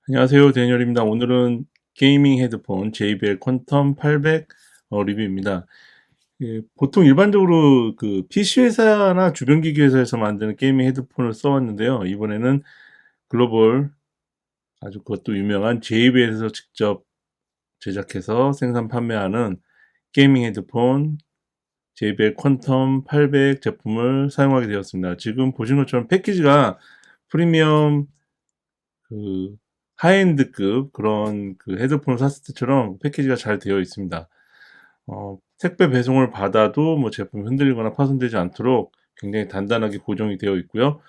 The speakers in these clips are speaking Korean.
안녕하세요. 데니얼입니다. 오늘은 게이밍 헤드폰 JBL 퀀텀 800 리뷰입니다. 보통 일반적으로 그 PC 회사나 주변 기기 회사에서 만드는 게이밍 헤드폰을 써왔는데요. 이번에는 글로벌 아주 그것도 유명한 JBL에서 직접 제작해서 생산 판매하는 게이밍 헤드폰 JBL 퀀텀 800 제품을 사용하게 되었습니다. 지금 보신 것처럼 패키지가 프리미엄 그 하이엔드급 그런 그 헤드폰을 샀을 때처럼 패키지가 잘 되어 있습니다. 택배 배송을 받아도 뭐 제품이 흔들리거나 파손되지 않도록 굉장히 단단하게 고정이 되어 있고요.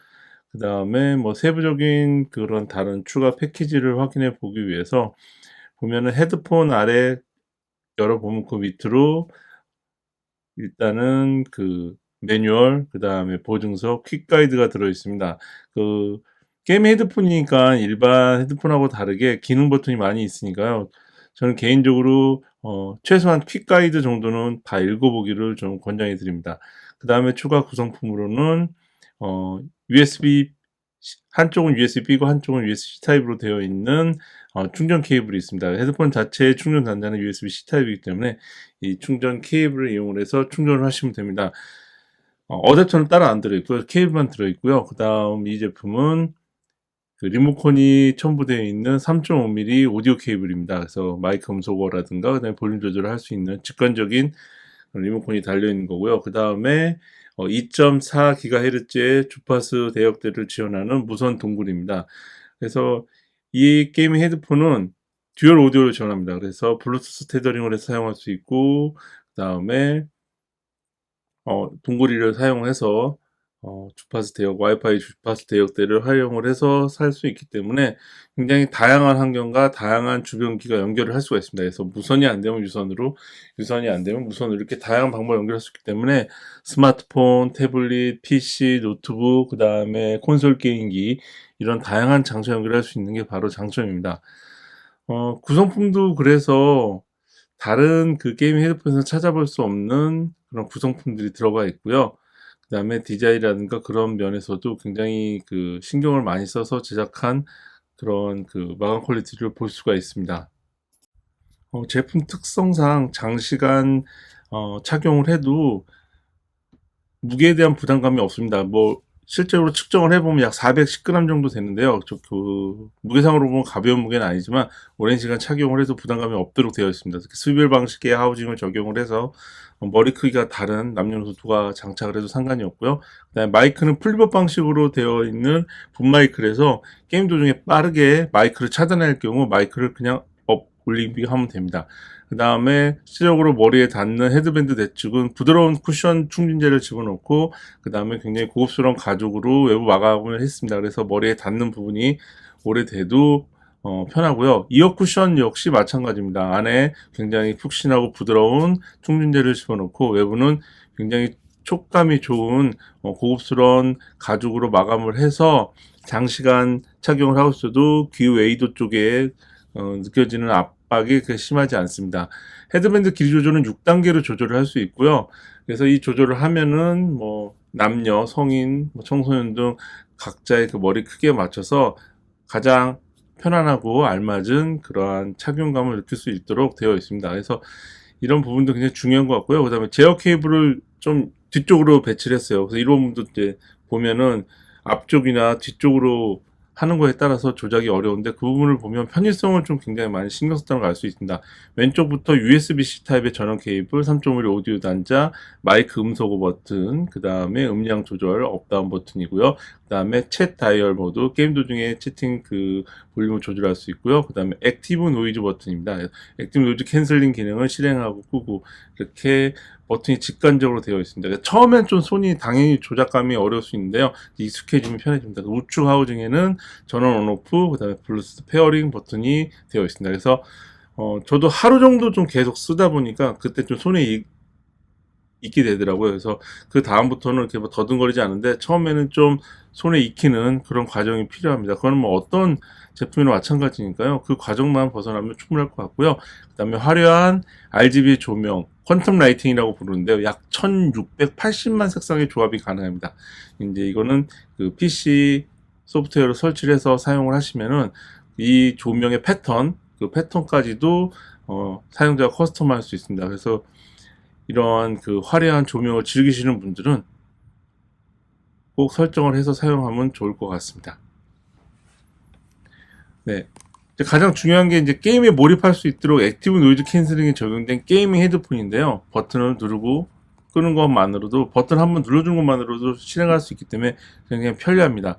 그 다음에 뭐 세부적인 그런 다른 추가 패키지를 확인해 보기 위해서 보면은 헤드폰 아래 열어보면 그 밑으로 일단은 그 매뉴얼, 그 다음에 보증서, 퀵 가이드가 들어 있습니다. 그 게임 헤드폰이니까 일반 헤드폰하고 다르게 기능 버튼이 많이 있으니까요. 저는 개인적으로 최소한 퀵 가이드 정도는 다 읽어보기를 좀 권장해 드립니다. 그 다음에 추가 구성품으로는 USB 한쪽은 USB고 한쪽은 USB-C 타입으로 되어 있는 충전 케이블이 있습니다. 헤드폰 자체의 충전 단자는 USB-C 타입이기 때문에 이 충전 케이블을 이용을 해서 충전을 하시면 됩니다. 어댑터는 따로 안 들어있고요. 케이블만 들어있고요. 그 다음 이 제품은 그 리모컨이 첨부되어 있는 3.5mm 오디오 케이블입니다. 그래서 마이크 음소거라든가 그다음에 볼륨 조절을 할 수 있는 직관적인 리모컨이 달려 있는 거고요. 그 다음에 2.4GHz의 주파수 대역대를 지원하는 무선 동굴입니다. 그래서 이 게이밍 헤드폰은 듀얼 오디오를 지원합니다. 그래서 블루투스 테더링을 해서 사용할 수 있고, 그 다음에 동글이를 사용해서 주파수 대역, 와이파이 주파수 대역대를 활용을 해서 살 수 있기 때문에 굉장히 다양한 환경과 다양한 주변기가 연결을 할 수가 있습니다. 그래서 무선이 안 되면 유선으로, 유선이 안 되면 무선으로 이렇게 다양한 방법을 연결할 수 있기 때문에 스마트폰, 태블릿, PC, 노트북, 그 다음에 콘솔 게임기 이런 다양한 장소 연결할 수 있는 게 바로 장점입니다. 구성품도 그래서 다른 그 게임 헤드폰에서 찾아볼 수 없는 그런 구성품들이 들어가 있고요. 그 다음에 디자인이라든가 그런 면에서도 굉장히 그 신경을 많이 써서 제작한 그런 그 마감 퀄리티를 볼 수가 있습니다. 제품 특성상 장시간 착용을 해도 무게에 대한 부담감이 없습니다. 뭐 실제로 측정을 해보면 약 410g 정도 되는데요. 그 무게상으로 보면 가벼운 무게는 아니지만 오랜 시간 착용을 해도 부담감이 없도록 되어 있습니다. 특히 수별 방식의 하우징을 적용을 해서 머리 크기가 다른 남녀노소 누가 장착을 해도 상관이 없고요. 그다음에 마이크는 플립업 방식으로 되어 있는 붐 마이크라서 게임 도중에 빠르게 마이크를 차단할 경우 마이크를 그냥 업 올리기 하면 됩니다. 그 다음에 실질적으로 머리에 닿는 헤드밴드 대축은 부드러운 쿠션 충진재를 집어넣고 그 다음에 굉장히 고급스러운 가죽으로 외부 마감을 했습니다. 그래서 머리에 닿는 부분이 오래돼도 편하고요. 이어 쿠션 역시 마찬가지입니다. 안에 굉장히 푹신하고 부드러운 충진재를 집어넣고 외부는 굉장히 촉감이 좋은 고급스러운 가죽으로 마감을 해서 장시간 착용을 하고 있어도 귀 웨이도 쪽에 느껴지는 압박이 그렇게 심하지 않습니다. 헤드밴드 길이 조절은 6단계로 조절을 할 수 있고요. 그래서 이 조절을 하면은 뭐 남녀, 성인, 뭐 청소년 등 각자의 그 머리 크기에 맞춰서 가장 편안하고 알맞은 그러한 착용감을 느낄 수 있도록 되어 있습니다. 그래서 이런 부분도 굉장히 중요한 것 같고요. 그 다음에 제어 케이블을 좀 뒤쪽으로 배치를 했어요. 그래서 이런 부분도 이제 보면은 앞쪽이나 뒤쪽으로 하는 거에 따라서 조작이 어려운데 그 부분을 보면 편의성을 좀 굉장히 많이 신경 썼다는 걸 알 수 있습니다. 왼쪽부터 USB-C 타입의 전원 케이블, 3.5mm 오디오 단자, 마이크 음소거 버튼, 그 다음에 음량 조절 업다운 버튼이고요. 그 다음에 챗 다이얼 모드, 게임 도중에 채팅 그 볼륨을 조절할 수 있고요. 그 다음에 액티브 노이즈 버튼입니다. 액티브 노이즈 캔슬링 기능을 실행하고 끄고 이렇게 버튼이 직관적으로 되어 있습니다. 처음엔 좀 손이 당연히 조작감이 어려울 수 있는데요. 익숙해지면 편해집니다. 우측 하우징에는 전원 온오프, 그 다음에 블루투스 페어링 버튼이 되어 있습니다. 그래서 저도 하루 정도 좀 계속 쓰다 보니까 그때 좀 손에 익게 되더라고요. 그래서 그 다음부터는 이렇게 뭐 더듬거리지 않은데 처음에는 좀 손에 익히는 그런 과정이 필요합니다. 그건 뭐 어떤 제품이나 마찬가지니까요. 그 과정만 벗어나면 충분할 것 같고요. 그 다음에 화려한 RGB 조명, 퀀텀 라이팅이라고 부르는데요. 약 1680만 색상의 조합이 가능합니다. 이제 이거는 그 PC 소프트웨어를 설치를 해서 사용을 하시면은 이 조명의 패턴, 그 패턴까지도 사용자가 커스텀할 수 있습니다. 그래서 이러한 그 화려한 조명을 즐기시는 분들은 꼭 설정을 해서 사용하면 좋을 것 같습니다. 네. 가장 중요한 게 이제 게임에 몰입할 수 있도록 액티브 노이즈 캔슬링이 적용된 게이밍 헤드폰인데요. 버튼을 누르고 끄는 것만으로도, 버튼 한번 눌러주는 것만으로도 실행할 수 있기 때문에 굉장히 편리합니다.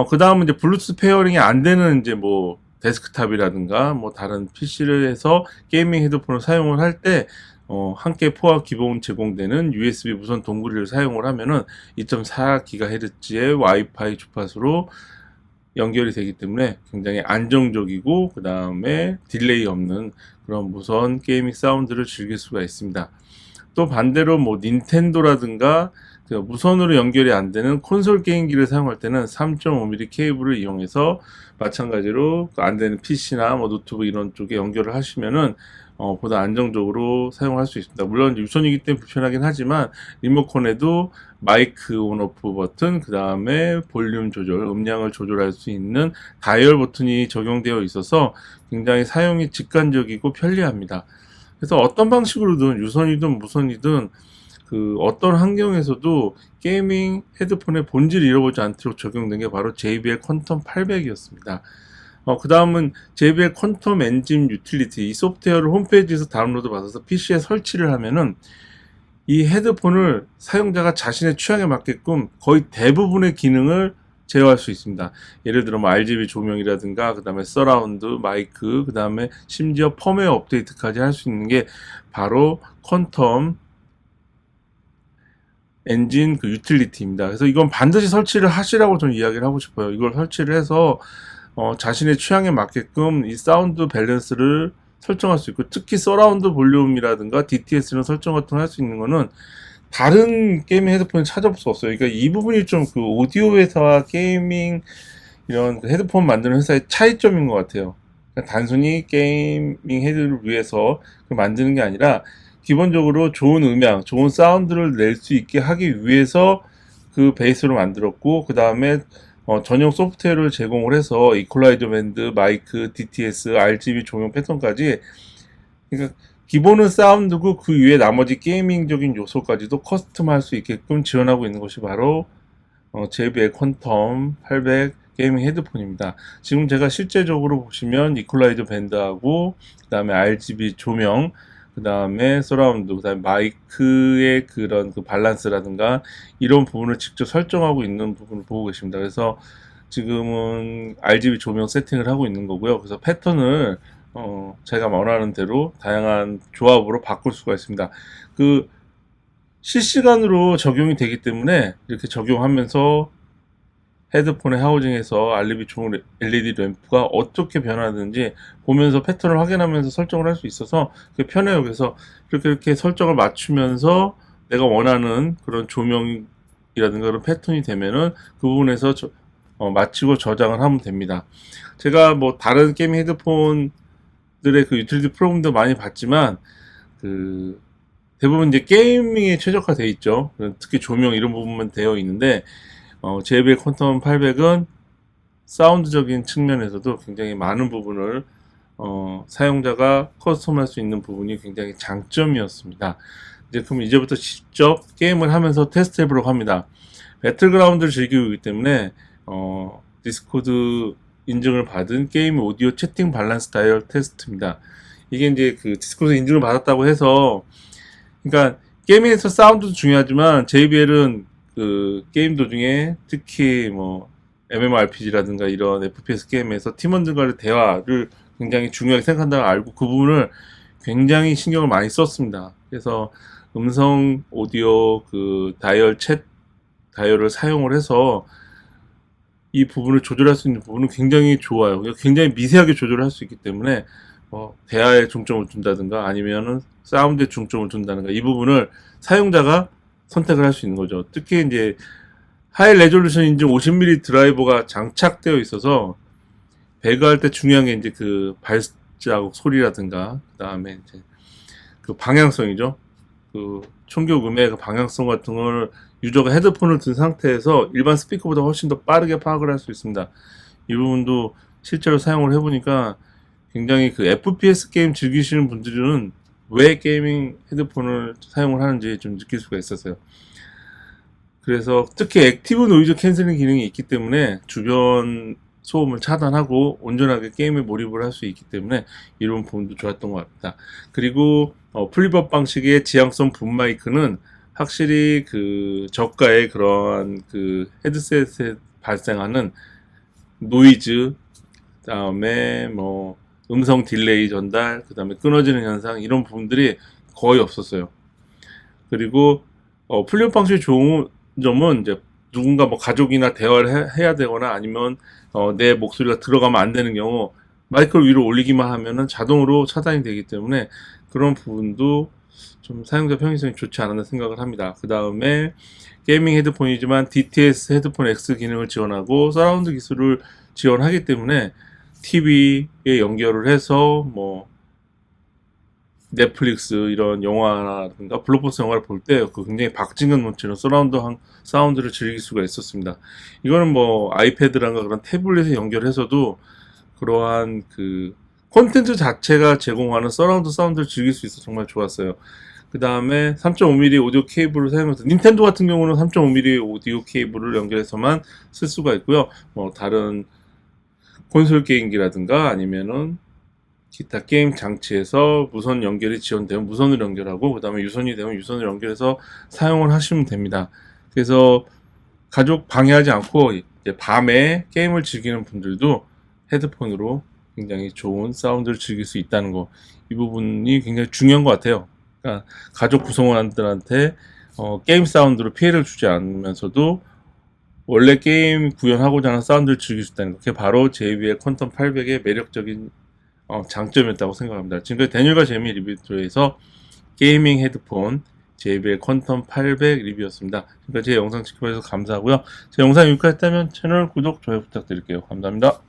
그 다음은 이제 블루투스 페어링이 안 되는 이제 뭐 데스크탑이라든가 뭐 다른 PC를 해서 게이밍 헤드폰을 사용을 할 때 함께 포화 기본 제공되는 USB 무선 동굴을 사용을 하면은 2.4GHz의 와이파이 주파수로 연결이 되기 때문에 굉장히 안정적이고 그 다음에 딜레이 없는 그런 무선 게이밍 사운드를 즐길 수가 있습니다. 또 반대로 뭐 닌텐도라든가 그 무선으로 연결이 안 되는 콘솔 게임기를 사용할 때는 3.5mm 케이블을 이용해서 마찬가지로 안 되는 PC나 뭐 노트북 이런 쪽에 연결을 하시면은 보다 안정적으로 사용할 수 있습니다. 물론 유선이기 때문에 불편하긴 하지만 리모컨에도 마이크 온오프 버튼, 그 다음에 볼륨 조절, 음량을 조절할 수 있는 다이얼 버튼이 적용되어 있어서 굉장히 사용이 직관적이고 편리합니다. 그래서 어떤 방식으로든 유선이든 무선이든 그 어떤 환경에서도 게이밍 헤드폰의 본질을 잃어보지 않도록 적용된 게 바로 JBL 퀀텀 800이었습니다. 그 다음은 JBL 퀀텀 엔진 유틸리티, 이 소프트웨어를 홈페이지에서 다운로드 받아서 PC에 설치를 하면은 이 헤드폰을 사용자가 자신의 취향에 맞게끔 거의 대부분의 기능을 제어할 수 있습니다. 예를 들어 뭐 RGB 조명이라든가 그 다음에 서라운드, 마이크, 그 다음에 심지어 펌웨어 업데이트까지 할 수 있는 게 바로 퀀텀 엔진 그 유틸리티입니다. 그래서 이건 반드시 설치를 하시라고 저는 이야기를 하고 싶어요. 이걸 설치를 해서 자신의 취향에 맞게끔 이 사운드 밸런스를 설정할 수 있고, 특히 서라운드 볼륨이라든가 DTS는 설정 같은 거 할 수 있는 거는 다른 게이밍 헤드폰을 찾아볼 수 없어요. 그러니까 이 부분이 좀 그 오디오 회사와 게이밍 이런 그 헤드폰 만드는 회사의 차이점인 것 같아요. 그러니까 단순히 게이밍 헤드를 위해서 만드는 게 아니라 기본적으로 좋은 음향, 좋은 사운드를 낼 수 있게 하기 위해서 그 베이스로 만들었고, 그 다음에 전용 소프트웨어를 제공을 해서 이퀄라이저 밴드, 마이크, DTS, RGB 조명 패턴까지, 그러니까 기본은 사운드고 그 위에 나머지 게이밍적인 요소까지도 커스텀할 수 있게끔 지원하고 있는 것이 바로 JBL 퀀텀 800 게이밍 헤드폰입니다. 지금 제가 실제적으로 보시면 이퀄라이저 밴드하고 그 다음에 RGB 조명, 그 다음에 서라운드, 그 다음에 마이크의 그런 그 밸런스라든가 이런 부분을 직접 설정하고 있는 부분을 보고 계십니다. 그래서 지금은 RGB 조명 세팅을 하고 있는 거고요. 그래서 패턴을 제가 원하는 대로 다양한 조합으로 바꿀 수가 있습니다. 그 실시간으로 적용이 되기 때문에 이렇게 적용하면서 헤드폰의 하우징에서 RGB 종 LED 램프가 어떻게 변하는지 보면서 패턴을 확인하면서 설정을 할 수 있어서 그게 편해요. 그래서 이렇게 설정을 맞추면서 내가 원하는 그런 조명이라든가 그런 패턴이 되면은 그 부분에서 마치고 저장을 하면 됩니다. 제가 뭐 다른 게이밍 헤드폰들의 그 유틸리티 프로그램도 많이 봤지만 그 대부분 이제 게이밍에 최적화되어 있죠. 특히 조명 이런 부분만 되어 있는데 JBL 퀀텀 800은 사운드적인 측면에서도 굉장히 많은 부분을 사용자가 커스텀할 수 있는 부분이 굉장히 장점이었습니다. 그럼 이제부터 직접 게임을 하면서 테스트 해보려고 합니다. 배틀그라운드를 즐기고 있기 때문에 디스코드 인증을 받은 게임 오디오 채팅 밸런스 다이얼 테스트입니다. 이게 이제 그 디스코드 인증을 받았다고 해서, 그러니까 게임에서 사운드도 중요하지만 JBL은 그 게임 도중에 특히 뭐 MMORPG라든가 이런 FPS 게임에서 팀원들과의 대화를 굉장히 중요하게 생각한다고 알고 그 부분을 굉장히 신경을 많이 썼습니다. 그래서 음성 오디오 그 다이얼을 사용을 해서 이 부분을 조절할 수 있는 부분은 굉장히 좋아요. 굉장히 미세하게 조절을 할 수 있기 때문에 대화에 중점을 둔다든가 아니면은 사운드에 중점을 둔다든가 이 부분을 사용자가 선택을 할 수 있는 거죠. 특히 이제 하이 레졸루션 인증 50mm 드라이버가 장착되어 있어서 배그할 때 중요한 게 이제 그 발자국 소리라든가 그 다음에 이제 그 방향성이죠. 그 총격음의 그 방향성 같은 걸 유저가 헤드폰을 든 상태에서 일반 스피커보다 훨씬 더 빠르게 파악을 할 수 있습니다. 이 부분도 실제로 사용을 해보니까 굉장히 그 FPS 게임 즐기시는 분들은 왜 게이밍 헤드폰을 사용을 하는지 좀 느낄 수가 있었어요. 그래서 특히 액티브 노이즈 캔슬링 기능이 있기 때문에 주변 소음을 차단하고 온전하게 게임에 몰입을 할 수 있기 때문에 이런 부분도 좋았던 것 같습니다. 그리고 플립업 방식의 지향성 붐 마이크는 확실히 그 저가의 그러한 그 헤드셋에 발생하는 노이즈, 그다음에 뭐 음성 딜레이 전달, 그다음에 끊어지는 현상 이런 부분들이 거의 없었어요. 그리고 플립업 방식이 좋은 점은 이제 누군가 뭐 가족이나 대화를 해야 되거나 아니면 내 목소리가 들어가면 안 되는 경우 마이크를 위로 올리기만 하면은 자동으로 차단이 되기 때문에 그런 부분도 좀 사용자 편의성이 좋지 않았나 생각을 합니다. 그 다음에 게이밍 헤드폰이지만 DTS 헤드폰 X 기능을 지원하고 서라운드 기술을 지원하기 때문에 TV에 연결을 해서 뭐 넷플릭스 이런 영화라든가 블록버스터 영화를 볼 때 그 굉장히 박진감 넘치는 서라운드 사운드를 즐길 수가 있었습니다. 이거는 뭐 아이패드란가 그런 태블릿에 연결해서도 그러한 그 콘텐츠 자체가 제공하는 서라운드 사운드를 즐길 수 있어서 정말 좋았어요. 그 다음에 3.5mm 오디오 케이블을 사용해서 닌텐도 같은 경우는 3.5mm 오디오 케이블을 연결해서만 쓸 수가 있고요. 뭐 다른 콘솔 게임기라든가 아니면은 기타 게임 장치에서 무선 연결이 지원되면 무선으로 연결하고 그 다음에 유선이 되면 유선으로 연결해서 사용을 하시면 됩니다. 그래서 가족 방해하지 않고 이제 밤에 게임을 즐기는 분들도 헤드폰으로 굉장히 좋은 사운드를 즐길 수 있다는 거, 이 부분이 굉장히 중요한 것 같아요. 그러니까 가족 구성원들한테 게임 사운드로 피해를 주지 않으면서도 원래 게임 구현하고자 하는 사운드를 즐길 수 있다는 거, 그게 바로 JBL 퀀텀 800의 매력적인 장점이었다고 생각합니다. 지금까지 데니얼과 재미 리뷰에서 게이밍 헤드폰 JBL 퀀텀 800 리뷰였습니다. 지금까지 제 영상 지켜봐주셔서 감사하고요. 제 영상이 유익하셨다면 채널 구독, 좋아요 부탁드릴게요. 감사합니다.